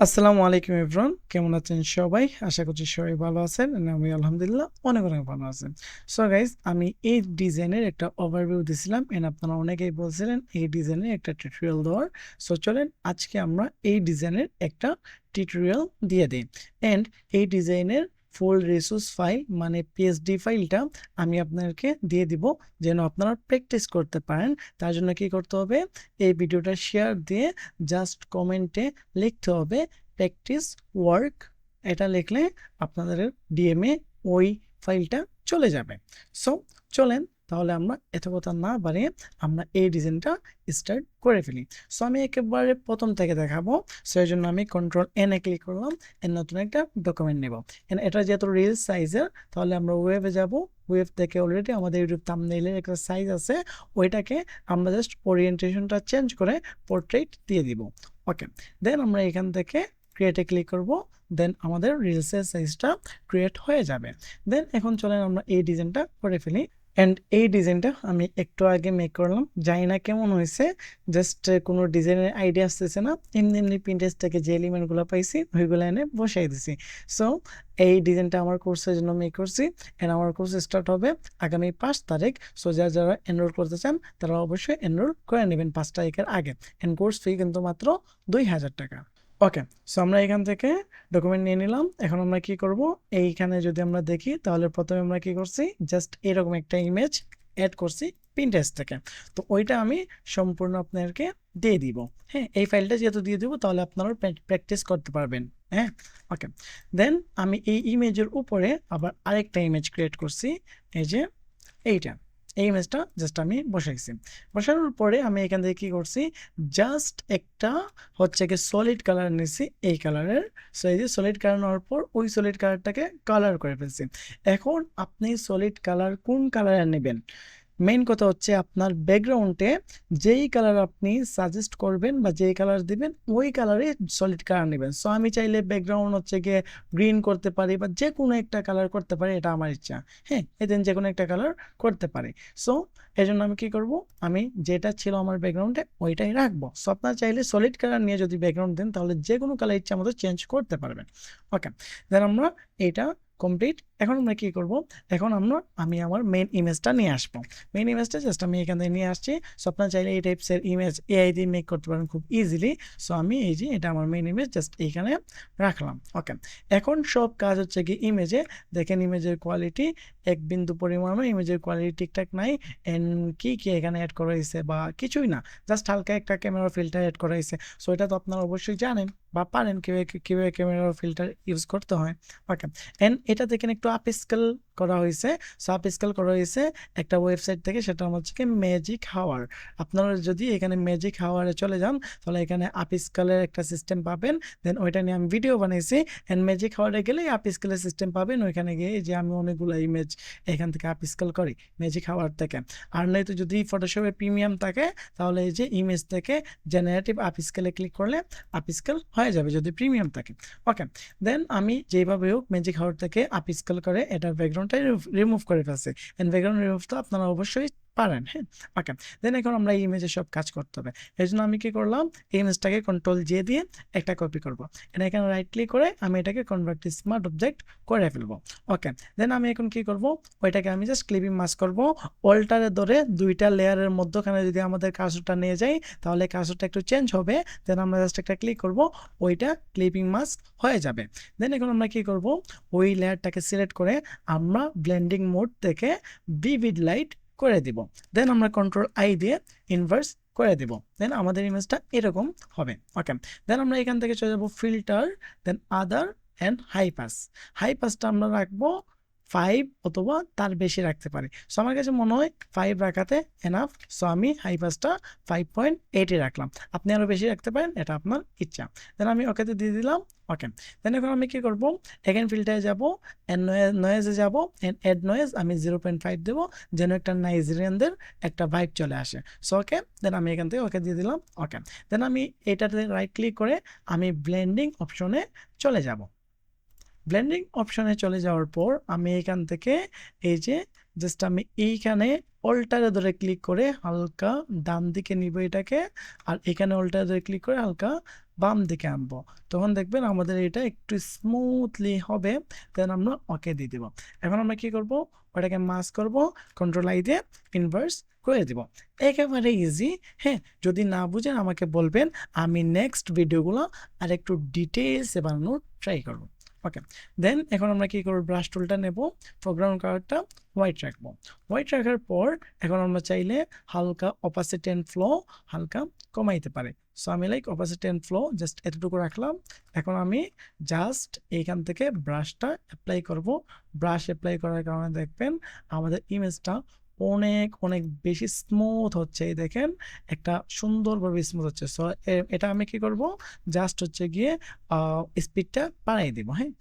আসসালামু আলাইকুম এভরিওয়ান, কেমন আছেন সবাই? আশা করছি সবাই ভালো আছেন। আমি আলহামদুলিল্লাহ অনেক অনেক ভালো আছেন। সো গাইজ, আমি এই ডিজাইনের একটা ওভারভিউ দিছিলাম এন্ড আপনারা অনেকেই বলছিলেন এই ডিজাইনের একটা টিউটোরিয়াল দেওয়ার। সো চলেন আজকে আমরা এই ডিজাইনের একটা টিউটোরিয়াল দিয়ে দিই। এন্ড এই ডিজাইনের ফুল রিসোর্স ফাইল মানে পিএসডি ফাইলটা আমি আপনাদেরকে দিয়ে দিব, যেন আপনারা প্র্যাকটিস করতে পারেন। তার জন্য কি করতে হবে, এই ভিডিওটা শেয়ার দিয়ে জাস্ট কমেন্টে লিখতে হবে প্র্যাকটিস ওয়ার্ক। এটা লিখলে আপনাদের ডিএমএ ওই ফাইলটা চলে যাবে। সো চলেন তাহলে আমরা এত কথা না বাড়িয়ে আমরা এই ডিজাইনটা স্টার্ট করে ফেলি। সো আমি একেবারে প্রথম থেকে দেখাবো। সো এই জন্য আমি কন্ট্রোল এন এ ক্লিক করলাম, এর নতুন একটা ডকুমেন্ট নেব। এটা যেহেতু রিল সাইজের, তাহলে আমরা ওয়েবে যাব। ওয়েব থেকে অলরেডি আমাদের ইউটিউব থাম্বনেইলের একটা সাইজ আছে, ওইটাকে আমরা জাস্ট ওরিয়েন্টেশনটা চেঞ্জ করে পোর্ট্রেট দিয়ে দিব। ওকে, দেন আমরা এখান থেকে ক্রিয়েটে ক্লিক করব। দেন আমাদের রিলসের সাইজটা ক্রিয়েট হয়ে যাবে। দেন এখন চলেন আমরা এই ডিজাইনটা করে ফেলি। অ্যান্ড এই ডিজাইনটা আমি একটু আগে মেক করলাম, জানি না কেমন হয়েছে। জাস্ট কোনো ডিজাইনের আইডিয়া আসতেছে না, এমনি এমনি পিন্টারেস্ট থেকে যে এলিমেন্টগুলো পাইছি ওইগুলো এনে বসাই দিছি। সো এই ডিজাইনটা আমার কোর্সের জন্য মেক করছি। অ্যান্ড আমার কোর্স স্টার্ট হবে আগামী 5 তারিখ। সো যারা এনরোল করতে চান তারা অবশ্যই এনরোল করে নেবেন 5 তারিখের আগে। অ্যান্ড কোর্স ফি কিন্তু মাত্র 2000 টাকা। ওকে, সো আমরা এখান থেকে ডকুমেন্ট নিয়ে নিলাম। এখন আমরা কি করব, এইখানে যদি আমরা দেখি তাহলে প্রথমে আমরা কি করছি, জাস্ট এরকম একটা ইমেজ অ্যাড করছি পিন্টারেস্ট থেকে। তো ওইটা আমি সম্পূর্ণ আপনাদেরকে দিয়ে দিব। হ্যাঁ, এই ফাইলটা যেহেতু দিয়ে দিব তাহলে আপনারা প্র্যাকটিস করতে পারবেন। হ্যাঁ, ওকে। দেন আমি এই ইমেজের উপরে আবার আরেকটা ইমেজ ক্রিয়েট করছি, এই যে এইটা। এই ইমেজটা জাস্ট আমি বসাইছি। বসানোর পরে আমি এখান থেকে কি করছি, জাস্ট একটা হচ্ছে কি সলিড কালার নিছি এই কালারের। সো এই যে সলিড কালার নেওয়ার পর ওই সলিড কালারটাকে কালার করে ফেলছি। এখন আপনি সলিড কালার কোন কালারে নেবেন, মেইন কথা হচ্ছে আপনার ব্যাকগ্রাউন্ডে যেই কালার আপনি সাজেস্ট করবেন বা যেই কালার দিবেন ওই কালারে সলিড কালার নেবেন। সো আমি চাইলে ব্যাকগ্রাউন্ড হচ্ছে গিয়ে গ্রিন করতে পারি বা যে কোনো একটা কালার করতে পারি, এটা আমার ইচ্ছা। হ্যাঁ, এদিন যে কোনো একটা কালার করতে পারি। সো এই জন্য আমি কি করব, আমি যেটা ছিল আমার ব্যাকগ্রাউন্ডে ওইটাই রাখবো। সো আপনার চাইলে সলিড কালার নিয়ে যদি ব্যাকগ্রাউন্ড দেন তাহলে যে কোনো কালার ইচ্ছা মতো চেঞ্জ করতে পারবেন। ওকে, দেন আমরা এটা কমপ্লিট। এখন আমরা কি করব, এখন আমি আমার মেইন ইমেজটা নিয়ে আসবো। মেইন ইমেজটা জাস্ট আমি এখান থেকে নিয়ে আসছি। সো আপনার চাইলে এই টাইপসের ইমেজ এআই দিয়ে মেক করতে পারেন খুব ইজিলি। সো আমি এই যে এটা আমার মেইন ইমেজ জাস্ট এইখানে রাখলাম। ওকে, এখন সব কাজ হচ্ছে কি ইমেজে। দেখেন ইমেজের কোয়ালিটি এক বিন্দু পরিমাণ, ইমেজের কোয়ালিটি ঠিকঠাক নাই। এন্ড কি কি এখানে অ্যাড করা হয়েছে বা কিছুই না, জাস্ট হালকা একটা ক্যামেরা ফিল্টার অ্যাড করা হয়েছে। সো এটা তো আপনারা অবশ্যই জানেন বা পারেন কীভাবে ক্যামেরা ফিল্টার ইউজ করতে হয়। ওকে, এন্ড এটা দেখেন একটু আপ স্কেল করা হয়েছে। সো আপ স্কেল করা হয়েছে একটা ওয়েবসাইট থেকে, সেটা হচ্ছে কি ম্যাজিক হাওয়ার। আপনারা যদি এখানে ম্যাজিক হাওয়ারে চলে যান তাহলে এখানে আপ স্কেলের একটা সিস্টেম পাবেন। দেন ওইটা নিয়ে আমি ভিডিও বানিয়েছি। অ্যান্ড ম্যাজিক হাওয়ারে গেলে আপ স্কেলের সিস্টেম পাবেন। ওইখানে গিয়ে যে আমি অনেকগুলো ইমেজ এখান থেকে আপ স্কেল করি ম্যাজিক হাওয়ার থেকে। আর নয়তো যদি ফটোশপে প্রিমিয়াম থাকে তাহলে এই যে ইমেজ থেকে জেনারেটিভ আপ স্কেলে ক্লিক করলে আপ স্কেল হয়ে যাবে যদি প্রিমিয়াম থাকে। ওকে, দেন আমি যেভাবে হোক ম্যাজিক হাওয়ার থেকে আপ স্কেল করে এটার ব্যাকগ্রাউন্ডটা রিমুভ করে ফেলছি। এন্ড ব্যাকগ্রাউন্ড রিমুভ তো আপনারা অবশ্যই পারেন। হ্যাঁ, ওকে, দেন এখন আমরা এই ইমেজে সব কাজ করতে হবে। এই জন্য আমি কি করলাম, এই ইমেজটাকে কন্ট্রোল জে দিয়ে একটা কপি করব। এখানে রাইট ক্লিক করে আমি এটাকে কনভার্ট টু স্মার্ট অবজেক্ট করে ফেলবো। ওকে, দেন আমি এখন কি করব, ওইটাকে আমি জাস্ট ক্লিপিং মাস্ক করব। অল্টারে ধরে দুইটা লেয়ারের মধ্যখানে যদি আমাদের কার্সরটা নিয়ে যাই তাহলে কার্সরটা একটু চেঞ্জ হবে। দেন আমরা জাস্ট একটা ক্লিক করব, ওইটা ক্লিপিং মাস্ক হয়ে যাবে। দেন এখন আমরা কি করব, ওই লেয়ারটাকে সিলেক্ট করে আমরা ব্লেন্ডিং মোড থেকে ভিভিড লাইট করে দিব। দেন আমরা কন্ট্রোল আই দিয়ে ইনভার্স করে দিব। দেন আমাদের ইমেজটা এরকম হবে। ওকে, দেন আমরা এখান থেকে চলে যাব filter, then other and high pass. High পাসটা আমরা রাখবো 5 অথবা তার বেশি রাখতে পারি। সো আমার কাছে মনে হয় 5 রাখাতে এনাফ। সো আমি হাই পাসটা 5.8 রাখলাম। আপনি আরও বেশি রাখতে পারেন, এটা আপনার ইচ্ছা। দেন আমি ওকেতে দিয়ে দিলাম। ওকে, দেন এখন আমি কি করব, এগেন ফিল্টারে যাব, নয়েজে যাব, অ্যাড নয়েজ আমি 0.5 দেবো, যেন একটা নাইজেরিয়ানদের একটা ভাইব চলে আসে। সো ওকে, দেন আমি এখান থেকে ওকে দিয়ে দিলাম। ওকে, দেন আমি এটাতে রাইট ক্লিক করে আমি ব্লেন্ডিং অপশনে চলে যাব। ব্লেন্ডিং অপশনে চলে যাওয়ার পর আমি এখান থেকে এই যে জাস্ট আমি এইখানে অল্টারে ধরে ক্লিক করে হালকা ডান দিকে নিব এটাকে, আর এখানে অল্টারে ধরে ক্লিক করে হালকা বাম দিকে আনবো, তখন দেখবেন আমাদের এটা একটু স্মুথলি হবে। দেন আমরা ওকে দিয়ে দিব। এখন আমরা কি করব, ওটাকে মাস্ক করব, কন্ট্রোল আই দিয়ে ইনভার্স করে দিব। একেবারে ইজি। হ্যাঁ, যদি না বুঝেন আমাকে বলবেন, আমি নেক্সট ভিডিওগুলো আর একটু ডিটেলসে বানানোর ট্রাই করব। ওকে, দেন এখন আমরা কি করব, ব্রাশ টুলটা নেব, ফোরগ্রাউন্ড কালারটা হোয়াইট রাখবো। হোয়াইট রাখার পর এখন আমরা চাইলে হালকা অপাসিটি অ্যান্ড ফ্লো হালকা কমাইতে পারে। সো আমি like opacity and flow just এতটুকু রাখলাম। এখন আমি জাস্ট এইখান থেকে ব্রাশটা অ্যাপ্লাই করব। ব্রাশ অ্যাপ্লাই করার কারণে দেখবেন আমাদের ইমেজটা অনেক অনেক বেশি স্মুথ হচ্ছে। এই দেখেন একটা সুন্দরভাবে স্মুথ হচ্ছে। সো এটা আমি কি করব, জাস্ট হচ্ছে গিয়ে স্পিডটা বাড়াই দিব। হ্যাঁ,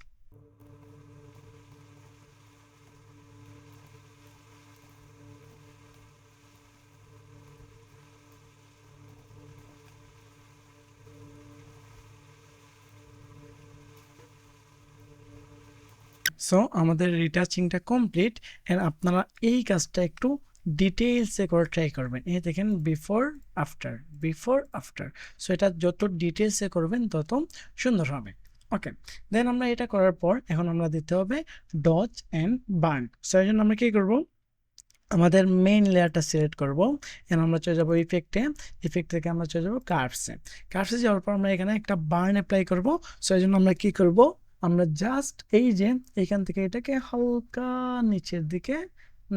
সো আমাদের রিটাচিংটা কমপ্লিট। এন্ড আপনারা এই কাজটা একটু ডিটেইলসে করে ট্রাই করবেন। এই দেখেন before after, before after. So এটা যত ডিটেইলসে করবেন তত সুন্দর হবে। ওকে, দেন আমরা এটা করার পর এখন আমরা দিতে হবে ডজ অ্যান্ড বার্ন। সো এই জন্য আমরা কি করব, আমাদের মেইন লেয়ারটা সিলেক্ট করব। এখন আমরা চলে যাবো ইফেক্টে, ইফেক্ট থেকে আমরা চলে যাবো কার্ভসে। কার্ভসে যাওয়ার পর আমরা এখানে একটা বার্ন অ্যাপ্লাই করব। সো এই জন্য আমরা কি করব, আমরা জাস্ট এই যে এইখান থেকে এটাকে হালকা নিচের দিকে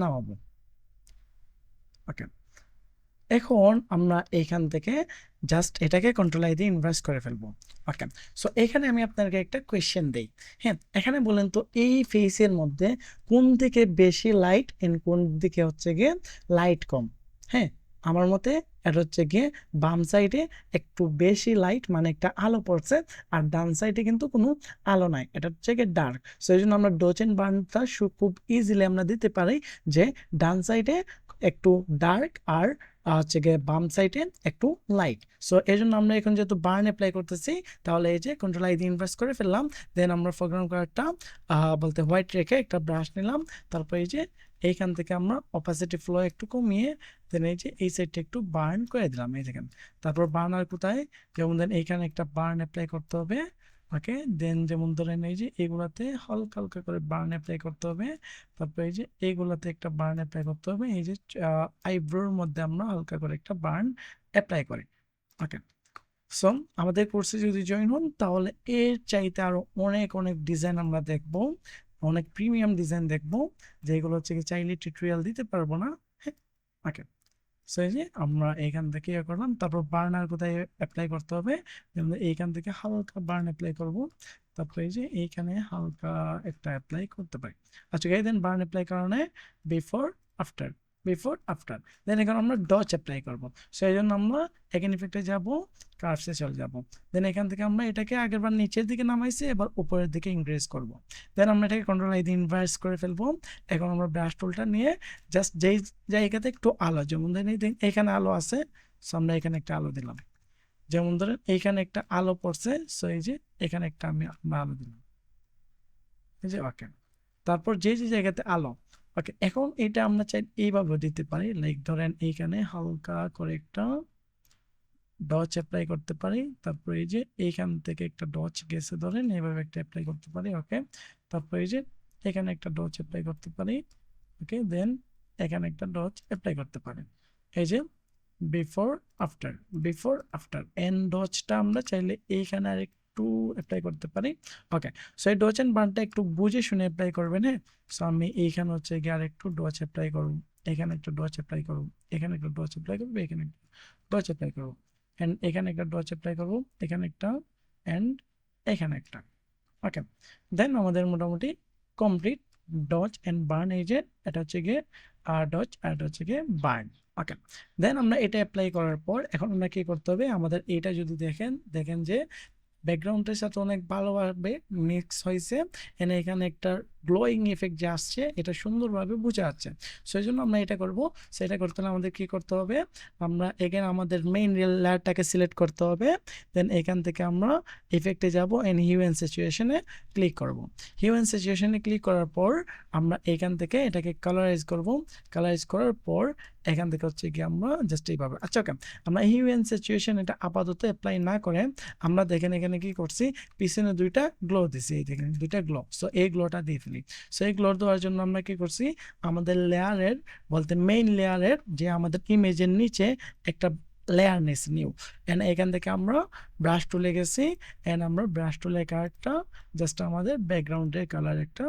নামাবো। ওকে, এখন আমরা এইখান থেকে জাস্ট এটাকে কন্ট্রোল আই দিয়ে ইনভার্স করে ফেলবো। ওকে, সো এখানে আমি আপনাকে একটা কোয়েশ্চেন দেই। হ্যাঁ, এখানে বলেন তো এই ফেসের মধ্যে কোন দিকে বেশি লাইট এন্ড কোন দিকে হচ্ছে গিয়ে লাইট কম? হ্যাঁ, আমার মতে এটা হচ্ছে গিয়ে বাম সাইডে একটু বেশি লাইট, মানে একটা আলো পড়ছে, আর ডান সাইডে কিন্তু কোনো আলো নাই, এটা হচ্ছে গিয়ে ডার্ক। সো এই জন্য আমরা ডজ এন্ড বার্নটা খুব ইজিলি আমরা দিতে পারি যে ডান সাইডে একটু ডার্ক আর হচ্ছে গিয়ে বাম সাইডে একটু লাইট। সো এই জন্য আমরা এখন যেহেতু বার্ন অ্যাপ্লাই করতেছি, তাহলে এই যে কন্ট্রোল আই দিয়ে ইনভার্স করে ফেললাম। দেন আমরা ফোরগ্রাউন্ড কালারটা বলতে হোয়াইট রেখে একটা ব্রাশ নিলাম। তারপর এই যে এইখান থেকে আমরা অপাসিটি ফ্লো একটু কমিয়ে দেন এই যে এই সাইডটা একটু বার্ন করে দিলাম। এই দেখেন, তারপর বার্ন আর কোথায়, যেমন দেন এইখানে একটা বার্ন অ্যাপ্লাই করতে হবে। ওকে, দেন যেমন ধরেন এই যে এইগুলাতে হালকা হালকা করে বার্ন অ্যাপ্লাই করতে হবে। তারপর এই যে এইগুলাতে একটা বার্ন অ্যাপ্লাই করতে হবে। এই যে আইব্রোর মধ্যে আমরা হালকা করে একটা বার্ন অ্যাপ্লাই করি। ওকে, সো আমাদের কোর্সে যদি জয়েন হন তাহলে এর চাইতে আরো অনেক অনেক ডিজাইন আমরা দেখব, অনেক প্রিমিয়াম ডিজাইন দেখব, যেগুলো হচ্ছে কি চাইলে টিউটোরিয়াল দিতে পারবো না। হ্যাঁ, ওকে, সো এই যে আমরা এখান থেকে ইয়ে করলাম। তারপর বার্নার কোথায় অ্যাপ্লাই করতে হবে, যেমন এইখান থেকে হালকা বার্ন অ্যাপ্লাই করব। তারপর এই যে এইখানে হালকা একটা অ্যাপ্লাই করতে পারি। আচ্ছা গাইস, দেন বার্ন অ্যাপ্লাই কারণে বিফোর আফটার, বিফোর আফটার। দেন এখন আমরা ডচ অ্যাপ্লাই করব। সেই জন্য আমরা এখানে ইফেক্টে যাব, কার্ভসে চলে যাব। দেন এখান থেকে আমরা এটাকে আগেরবার নিচের দিকে নামাইছি, এবার উপরের দিকে ইনক্রিজ করব। দেন আমরা এটাকে কন্ট্রোল আই দিয়ে ইনভার্স করে ফেলবো। এখন আমরা ব্রাশ টুলটা নিয়ে জাস্ট যেই জায়গাতে একটু আলো, যেমন ধরেন এইখানে আলো আছে, সো আমরা এখানে একটা আলো দিলাম। যেমন ধরেন এইখানে একটা আলো পড়ছে, সো এই যে এখানে একটা আমরা আলো দিলাম। এই যে ওকে, তারপর যে যে জায়গাতে আলো। ওকে, এখন এটা আমরা চাই এইভাবে দিতে পারি, লাইক ধরেন এইখানে হালকা করে একটা ডচ অ্যাপ্লাই করতে পারি। তারপর এই যে এইখান থেকে একটা ডচ গেছে ধরেন এইভাবে একটা অ্যাপ্লাই করতে পারি। ওকে, তারপর এই যে এখানে একটা ডচ অ্যাপ্লাই করতে পারি। ওকে, দেন এখানে একটা ডচ অ্যাপ্লাই করতে পারি। এই যে before after, before after. And ডচটা আমরা চাইলে এইখানে আর একটু অ্যাপ্লাই করতে পারি। ওকে, সো এই ডচ এন্ড বার্নটা একটু বুঝে শুনে অ্যাপ্লাই করবেন। হ্যাঁ, সো আমি এইখানে হচ্ছে গিয়ে আর একটু ডচ অ্যাপ্লাই করব, এখানে একটু ডচ অ্যাপ্লাই করব, এখানে একটু ডচ অ্যাপ্লাই করবো, এখানে একটু ডচ অ্যাপ্লাই করবো, এন্ড এখানে একটা ডচ অ্যাপ্লাই করবো, এখানে একটা, এন্ড এখানে একটা। ওকে, দেন আমাদের মোটামুটি কমপ্লিট ডচ এন্ড বার্ন। এই যে এটা হচ্ছে গিয়ে ডচ আর এটা হচ্ছে গিয়ে বার্ন। ওকে, দেন আমরা এটা অ্যাপ্লাই করার পর এখন আমরা কি করতে হবে, আমাদের এটা যদি দেখেন, দেখেন যে ব্যাকগ্রাউন্ডের সাথে অনেক ভালোভাবে মিক্স হয়েছে। এখানে একটা গ্লোয়িং ইফেক্ট যে আসছে এটা সুন্দরভাবে বোঝা যাচ্ছে। সেই জন্য আমরা এটা করব। সেটা করতে হলে আমাদের কি করতে হবে, আমরা এখানে আমাদের মেইন লেয়ারটাকে সিলেক্ট করতে হবে। দেন এখান থেকে আমরা ইফেক্টে যাব এন্ড হিউ অ্যান্ড সিচুয়েশনে ক্লিক করব। হিউ অ্যান্ড সিচুয়েশনে ক্লিক করার পর আমরা এখান থেকে এটাকে কালারাইজ করব। কালারাইজ করার পর এখান থেকে হচ্ছে কি আমরা জাস্ট এইভাবে, আচ্ছা ওকে, আমরা হিউ অ্যান্ড সিচুয়েশন এটা আপাতত অ্যাপ্লাই না করে আমরা দেখেন এখানে কি করছি, পিছনে দুইটা গ্লো দিছি, এই দেখেন দুইটা গ্লো। সো এই গ্লোটা দিয়ে ফেলি। সো এই গ্লো দেওয়ার জন্য আমরা কি করছি, আমাদের লেয়ারের বলতে মেইন লেয়ারের যে আমাদের ইমেজের নিচে একটা লেয়ার নিয়েছি নিউ, এন্ড এখান থেকে আমরা ব্রাশ টুলে গেছি, এন্ড আমরা ব্রাশ টুলের কালারটা জাস্ট আমাদের ব্যাকগ্রাউন্ডের কালার একটা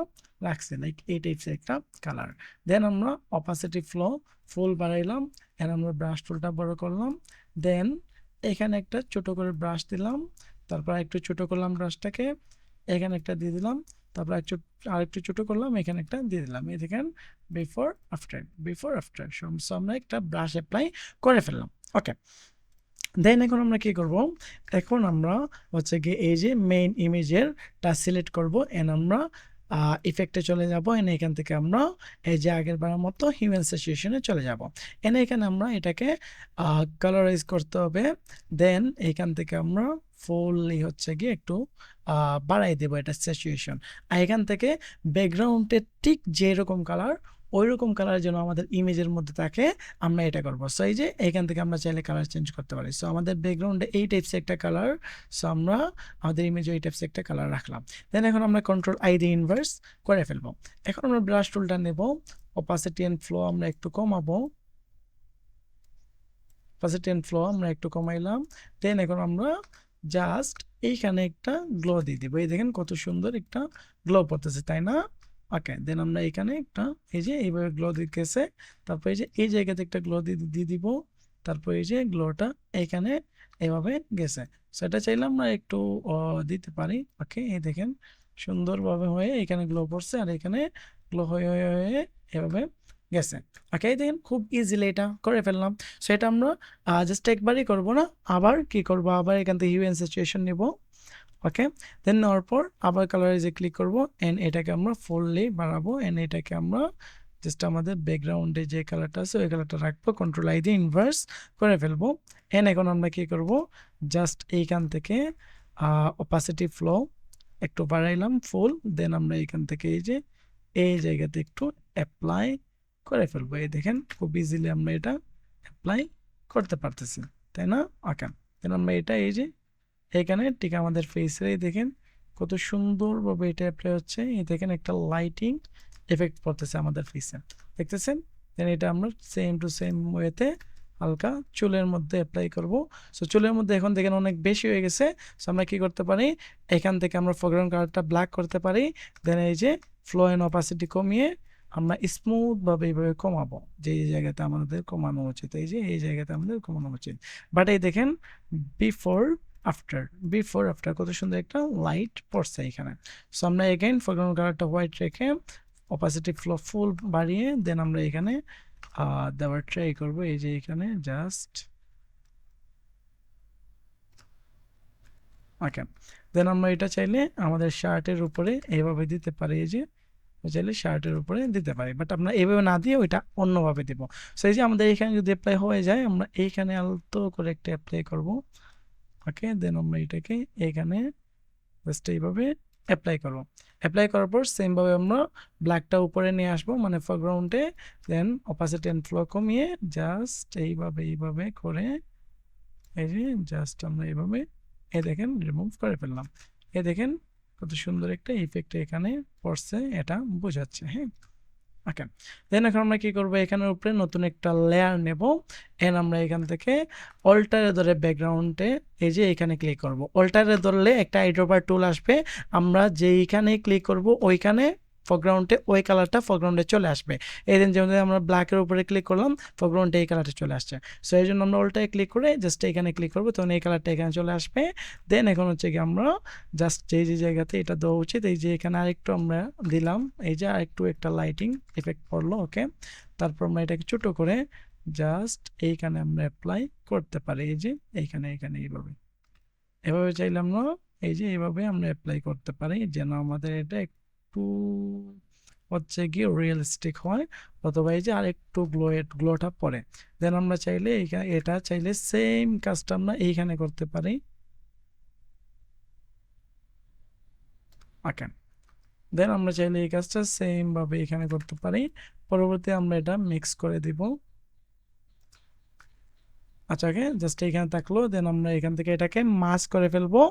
রাখছি, লাইক এই টাইপসের একটা কালার। দেন আমরা অপাসিটি ফ্লো ফুল বাড়াইলাম, এন্ড আমরা ব্রাশ টুলটা বড় করলাম। দেন এখানে একটা ছোট করে ব্রাশ দিলাম, তারপর একটু ছোট করলাম ব্রাশটাকে, এখানে একটা দিয়ে দিলাম, তারপর আরেকটু ছোট করলাম, এখানে একটা দিয়ে দিলাম। এই দেখেন before after, before after. So আমরা একটা ব্রাশ অ্যাপ্লাই করে ফেললাম। ওকে, দেন এখন আমরা কি করব, এখন আমরা হচ্ছে কি এই যে মেইন ইমেজের টা সিলেক্ট করব, এন্ড আমরা ইফেক্টে চলে যাব, এনে এখান থেকে আমরা এই যে আগের বারের মতো হিউম্যান সিচুয়েশনে চলে যাব। এনে এখানে আমরা এটাকে কালারাইজ করতে হবে। দেন এখান থেকে আমরা ফুললি হচ্ছে গিয়ে একটু বাড়াই দেবো এটা সিচুয়েশন। আর এখান থেকে ব্যাকগ্রাউন্ডের ঠিক যেরকম কালার ওই রকম কালার যেন আমাদের ইমেজের মধ্যে থাকে, আমরা এটা করবো। সো এই যে এখান থেকে আমরা চাইলে কালার চেঞ্জ করতে পারি। সো আমাদের ব্যাকগ্রাউন্ডে এই টাইপস একটা কালার, সো আমরা আমাদের ইমেজে এই টাইপস একটা কালার রাখলাম। দেন এখন আমরা কন্ট্রোল আই দিয়ে ইনভার্স করে ফেলবো। এখন আমরা ব্রাশ টুলটা নেব, অপাসিটি এন্ড ফ্লো আমরা একটু কমাবো, অপাসিটি এন্ড ফ্লো আমরা একটু কমাইলাম। দেন এখন আমরা জাস্ট এইখানে একটা গ্লো দিয়ে দিব। এই দেখেন কত সুন্দর একটা গ্লো পড়তেছে, তাই না? ওকে, দেন আমরা এখানে একটা এই যে এইভাবে গ্লো দিতেছে, তারপর এই যে এই জায়গাতে একটা গ্লো দিয়ে দিব, তারপর এই যে গ্লোটা এইখানে এইভাবে গেছে। সেটা চাইলে আমরা একটু দিতে পারি। ওকে, এই দেখেন সুন্দরভাবে হয়ে এখানে গ্লো পড়ছে, আর এখানে গ্লো হয়ে হয়ে হয়ে এভাবে গেছে। ওকে, দেখেন খুব ইজিলি এটা করে ফেললাম। সো এটা আমরা জাস্ট একবারই করবো না, আবার কি করব, আবার এখান থেকে হিউ অ্যান্ড সিচুয়েশন নিব। ওকে, দেন নেওয়ার পর আবার কালারাইজে ক্লিক করব, এন্ড এটাকে আমরা ফুললি বাড়াবো, এন্ড এটাকে আমরা জাস্ট আমাদের ব্যাকগ্রাউন্ডে যে কালারটা আছে ওই কালারটা রাখবো, কন্ট্রোল আই দিয়ে ইনভার্স করে ফেলবো। এন্ড এখন আমরা কি করব, জাস্ট এইখান থেকে অপাসিটি ফ্লো একটু বাড়াইলাম ফুল। দেন আমরা এইখান থেকে এই যে এই জায়গাতে একটু অ্যাপ্লাই করে ফেলবো। এই দেখেন খুব ইজিলি আমরা এটা অ্যাপ্লাই করতে পারতেছি, তাই না? ওকে, দেন আমরা এটা এই যে এখানে ঠিক আমাদের ফেসে দেখেন কত সুন্দরভাবে এটা অ্যাপ্লাই হচ্ছে। এই দেখেন একটা লাইটিং এফেক্ট পড়তেছে আমাদের ফেসে, দেখতেছেন? দেন এটা আমরা সেম টু সেম ওয়েতে হালকা চুলের মধ্যে অ্যাপ্লাই করব। সো চুলের মধ্যে এখন দেখেন অনেক বেশি হয়ে গেছে। সো আমরা কি করতে পারি, এখান থেকে আমরা ফোরগ্রাউন্ড কালারটা ব্ল্যাক করতে পারি। দেন এই যে ফ্লো অ্যান্ড অপাসিটি কমিয়ে আমরা স্মুথভাবে এইভাবে কমাবো, যে এই জায়গাতে আমাদের কমানো উচিত, এই যে এই জায়গাতে আমাদের কমানো উচিত। বাট এই দেখেন বিফোর আফটার, বিফোর আফটার কত সুন্দর একটা লাইট পড়ছে এখানে। সো আমরা এগেইন ফোরগ্রাউন্ড কালারটা হোয়াইট রেখে অপাসিটি ফ্লো ফুল বাড়িয়ে দেন আমরা এখানে দেওয়ার ট্রাই করবো। এই যে এখানে জাস্ট ওকে, দেন আমরা এটা চাইলে আমাদের শার্টের উপরে এইভাবে দিতে পারি, এই যে চাইলে শার্টের উপরে দিতে পারি, বাট আমরা এইভাবে না দিয়ে ওইটা অন্যভাবে দিব। সো এই যে আমাদের এখানে যদি অ্যাপ্লাই হয়ে যায়, আমরা এইখানে আলতো করে একটা অ্যাপ্লাই করব। ওকে, দেন আমরা এটাকে এখানে জাস্ট এইভাবে অ্যাপ্লাই করব। অ্যাপ্লাই করার পর সেমভাবে আমরা ব্ল্যাকটা উপরে নিয়ে আসবো, মানে ফরগ্রাউন্ডে। দেন অপাসিটি এন্ড ফ্লো কমিয়ে জাস্ট এইভাবে এইভাবে করে এই যে জাস্ট আমরা এইভাবে এই দেখেন রিমুভ করে ফেললাম। এই দেখেন কত সুন্দর একটা ইফেক্ট এখানে পড়ছে, এটা বোঝাচ্ছে। হ্যাঁ, ওকে, দেন এখন আমরা কি করবো, এখানের উপরে নতুন একটা লেয়ার নেব। এন্ড আমরা এখান থেকে অল্টারে ধরে ব্যাকগ্রাউন্ডে এই যে এখানে ক্লিক করব। অল্টারে ধরলে একটা আইড্রপার টুল আসবে, আমরা যেইখানে ক্লিক করব ওইখানে ফরগ্রাউন্ডে ওই কালারটা ফরগ্রাউন্ডে চলে আসবে। এই দিন যেমন আমরা ব্ল্যাকের উপরে ক্লিক করলাম, ফরগ্রাউন্ডে এই কালারটা চলে আসছে। সো এই জন্য আমরা অল্টায় ক্লিক করে জাস্ট এখানে ক্লিক করবো, তখন এই কালারটা এখানে চলে আসবে। দেন এখন হচ্ছে কি আমরা জাস্ট যে যে জায়গাতে এটা দেওয়া উচিত, এই যে এখানে আরেকটু আমরা দিলাম, এই যে আরেকটু একটা লাইটিং এফেক্ট পড়লো। ওকে, তারপর আমরা এটাকে ছোট করে জাস্ট এইখানে আমরা অ্যাপ্লাই করতে পারি, এই যে এইখানে এইখানে এইভাবে এভাবে চাইলে আমরা এই যে এইভাবে আমরা অ্যাপ্লাই করতে পারি, যেন আমাদের এটা একটু হচ্ছে গিয়ে রিয়েলিস্টিক হয়, অথবা এই যে আরেকটু গ্লোটা পড়ে। দেন আমরা চাইলে এটা চাইলে সেম কাজটা আমরা এইখানে করতে পারি। ওকে, দেন আমরা চাইলে এই কাজটা সেম ভাবে এখানে করতে পারি। পরবর্তী আমরা এটা মিক্স করে দিব। আচ্ছা, ওকে, জাস্ট এখানে থাকলো। দেন আমরা এখান থেকে এটাকে মাস্ক করে ফেলবো।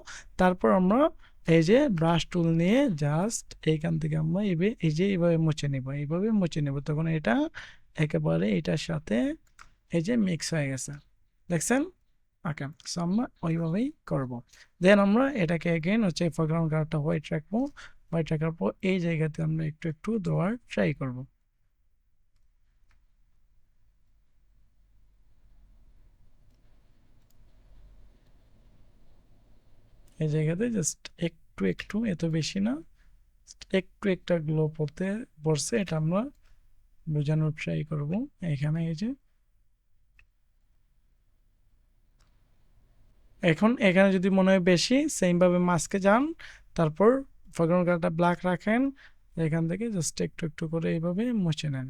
তারপর আমরা এই যে ব্রাশ টুল নিয়ে জাস্ট এইখান থেকে আমরা এই যে এইভাবে মুছে নিব, এইভাবে মুছে নিব, তখন এটা একেবারে এটার সাথে এই যে মিক্স হয়ে গেছে, দেখছেন? ওকে, সো আমরা ওইভাবেই করব। দেন আমরা এটাকে এগেইন হচ্ছে ফরগ্রাউন্ড কালারটা হোয়াইট রাখবো। হোয়াইট রাখার পর এই জায়গাতে আমরা একটু একটু দেওয়ার ট্রাই করব। এই জায়গাতে জাস্ট একটু একটু, এত বেশি না, একটু একটা গ্লো পড়ছে, এটা আমরা বোঝানোর ট্রাই করব। এখানে এই যে এখন এখানে যদি মনে হয় বেশি, সেমভাবে মাস্কে যান, তারপর ফরগ্রাউন্ড কালারটা ব্ল্যাক রাখেন, এখান থেকে জাস্ট একটু একটু করে এইভাবে মুছে নেন,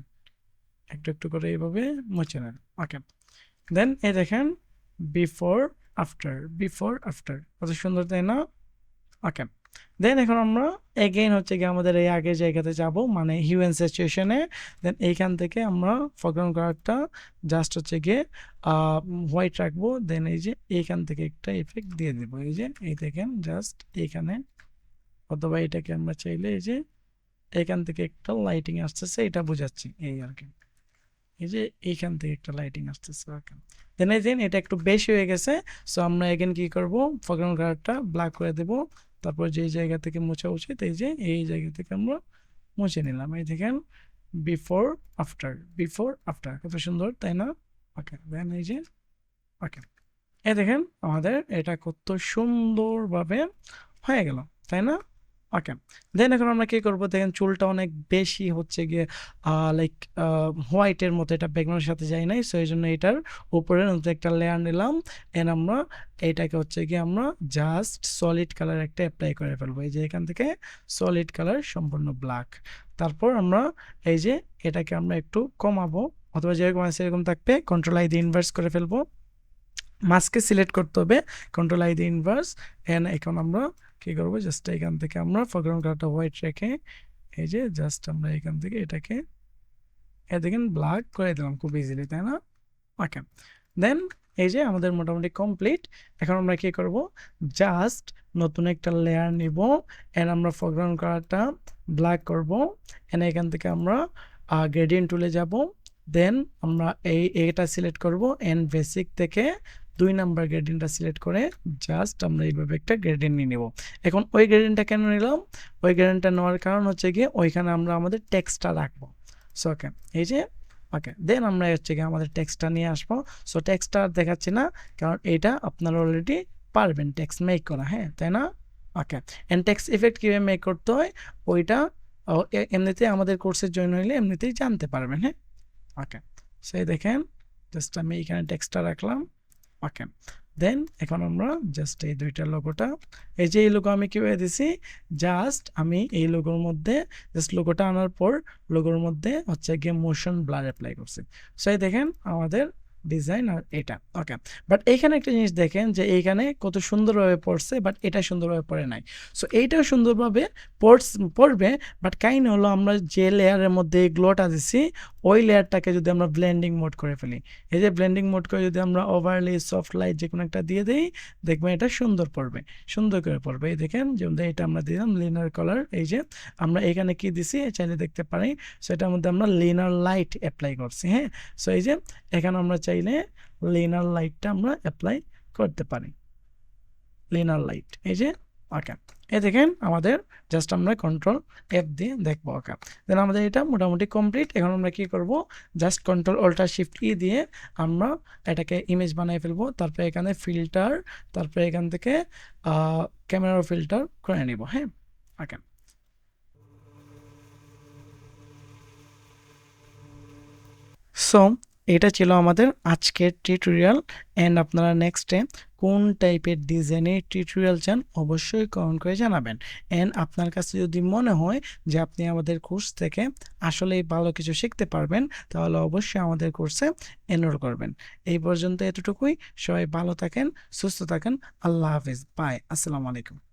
একটু একটু করে এইভাবে মুছে নেন। ওকে, দেন এই দেখেন বিফোর আফটার, বিফোর আফটার, কত সুন্দর, তাই না? ওকে, দেন এখন আমরা এগেইন হচ্ছে গিয়ে আমাদের এই আগের জায়গাতে যাব, মানে হিউ অ্যান্ড সিচুয়েশনে। দেন এইখান থেকে আমরা ফরগ্রাউন্ড কালারটা জাস্ট হচ্ছে গিয়ে হোয়াইট রাখবো। দেন এই যে এইখান থেকে একটা এফেক্ট দিয়ে দিব, এই যে এই দেখেন জাস্ট এইখানে, অথবা এটাকে আমরা চাইলে এই যে এখান থেকে একটা লাইটিং আসতেছে, এটা বোঝাচ্ছি এই আর কি, এই যে এইখান থেকে একটা লাইটিং আসতেছে। ওকে, দেন এই দেন এটা একটু বেশি হয়ে গেছে, সো আমরা এগেন কি করব, ফরগ্রাউন্ড কালারটা ব্ল্যাক করে দেব। তারপর যেই জায়গা থেকে মোছা উচিত এই যে এই জায়গা থেকে আমরা মুছে নিলাম। এই দেখেন বিফোর আফটার, বিফোর আফটার, কত সুন্দর, তাই না? ওকে, দেন এই যে ওকে, এই দেখেন আমাদের এটা কত সুন্দরভাবে হয়ে গেল, তাই না? ওকে, দেন এখন আমরা কি করব, দেখেন চুলটা অনেক বেশি হচ্ছে গিয়ে লাইক হোয়াইটের মতো, এটা ব্যাকগ্রাউন্ডের সাথে যায় নাই, সো এই জন্য এটার উপরে নতুন একটা লেয়ার নিলাম। এন্ড আমরা এইটাকে হচ্ছে গিয়ে আমরা জাস্ট সলিড কালার একটা অ্যাপ্লাই করে ফেলবো, এই যে এখান থেকে সলিড কালার সম্পূর্ণ ব্ল্যাক। তারপর আমরা এই যে এটাকে আমরা একটু কমাবো, অথবা যেরকম আছে এরকম থাকবে, কন্ট্রোল আই দিয়ে ইনভার্স করে ফেলবো। মাস্কে সিলেক্ট করতে হবে, কন্ট্রোল আই দিয়ে ইনভার্স। এন্ড এখন আমরা কি করবো, জাস্ট এখান থেকে আমরা ফরগ্রাউন্ড কালারটা হোয়াইট রেখে এই যে জাস্ট আমরা এখান থেকে এটাকে দেখেন ব্ল্যাক করে দিলাম খুব ইজিলি, তাই না? ওকে, দেন এই যে আমাদের মোটামুটি কমপ্লিট। এখন আমরা কি করব, জাস্ট নতুন একটা লেয়ার নিব, এন্ড আমরা ফরগ্রাউন্ড কালারটা ব্ল্যাক করব। এন্ড এখান থেকে আমরা গ্রেডিয়েন্ট টুলে যাব। দেন আমরা এটা সিলেক্ট করব, এন্ড বেসিক থেকে 2 নাম্বার গ্রেডিয়েন্টটা সিলেক্ট করে জাস্ট আমরা এইভাবে একটা গ্রেডিয়েন্ট নিয়ে নেব। এখন ওই গ্রেডিয়েন্টটা কেন নিলাম, ওই গ্রেডিয়েন্টটা নেওয়ার কারণ হচ্ছে গিয়ে ওইখানে আমরা আমাদের টেক্সটটা রাখবো। সো ওকে, এই যে ওকে, দেন আমরা হচ্ছে গিয়ে আমাদের টেক্সটটা নিয়ে আসবো। সো টেক্সটটা আর দেখাচ্ছি না, কারণ এটা আপনারা অলরেডি পারবেন টেক্সট মেক করা, হ্যাঁ, তাই না? ওকে, এন্ড টেক্সট ইফেক্ট কীভাবে মেক করতে হয় ওইটা এমনিতে আমাদের কোর্সে জয়েন হইলে এমনিতেই জানতে পারবেন, হ্যাঁ। ওকে, সেই দেখেন জাস্ট আমি এখানে টেক্সটটা রাখলাম। ওকে, দেন এখন আমরা জাস্ট এই দুইটা লোগোটা, এই যে এই লোগো আমি কীভাবে দিছি, জাস্ট আমি এই লোগোর মধ্যে জাস্ট লোগোটা আনার পর লোগোর মধ্যে হচ্ছে গিয়ে মোশন ব্লার অ্যাপ্লাই করছি। সো এই দেখেন আমাদের ডিজাইন আর এটা। ওকে, বাট এইখানে একটা জিনিস দেখেন যে এইখানে কত সুন্দরভাবে পড়ছে, বাট এটা সুন্দরভাবে পড়ে নাই। সো এইটাও সুন্দরভাবে পড়বে, বাট কাহিনী হলো আমরা যে লেয়ারের মধ্যে এই গ্লোটা দিছি ওই লেয়ারটাকে যদি আমরা ব্লেন্ডিং মোড করে ফেলি, এই যে ব্লেন্ডিং মোড করে যদি আমরা ওভারলি সফট লাইট যে কোনো একটা দিয়ে দিই, দেখবেন এটা সুন্দর পড়বে, সুন্দর করে পড়বে। এই দেখেন যেমন এটা আমরা দিলাম লিনার কালার, এই যে আমরা এখানে কি দিছি চাইলে দেখতে পারি, সেটার মধ্যে আমরা লিনার লাইট অ্যাপ্লাই করছি, হ্যাঁ। সো এই যে এখানে আমরা চাইলে লিনার লাইটটা আমরা অ্যাপ্লাই করতে পারি, লিনার লাইট, এই যে। ওকে, এই দেখেন আমাদের জাস্ট আমরা কন্ট্রোল এফ দিয়ে দেখবো। ওকে, দেন আমাদের এটা মোটামুটি কমপ্লিট। এখন আমরা কি করব, জাস্ট কন্ট্রোল অল্টার শিফট ই দিয়ে আমরা এটাকে ইমেজ বানিয়ে ফেলবো। তারপরে এখানে ফিল্টার, তারপরে এখান থেকে ক্যামেরা ফিল্টার করে নিব, হ্যাঁ। ওকে, সো এটা ছিল আমাদের আজকের টিউটোরিয়াল। অ্যান্ড আপনারা নেক্সটে কোন টাইপের ডিজাইনের টিউটোরিয়াল চান অবশ্যই কমেন্ট করে জানাবেন। অ্যান্ড আপনার কাছে যদি মনে হয় যে আপনি আমাদের কোর্স থেকে আসলেই ভালো কিছু শিখতে পারবেন, তাহলে অবশ্যই আমাদের কোর্সে এনরোল করবেন। এই পর্যন্ত এতটুকুই। সবাই ভালো থাকেন, সুস্থ থাকেন। আল্লাহ হাফিজ, বাই, আসসালামু আলাইকুম।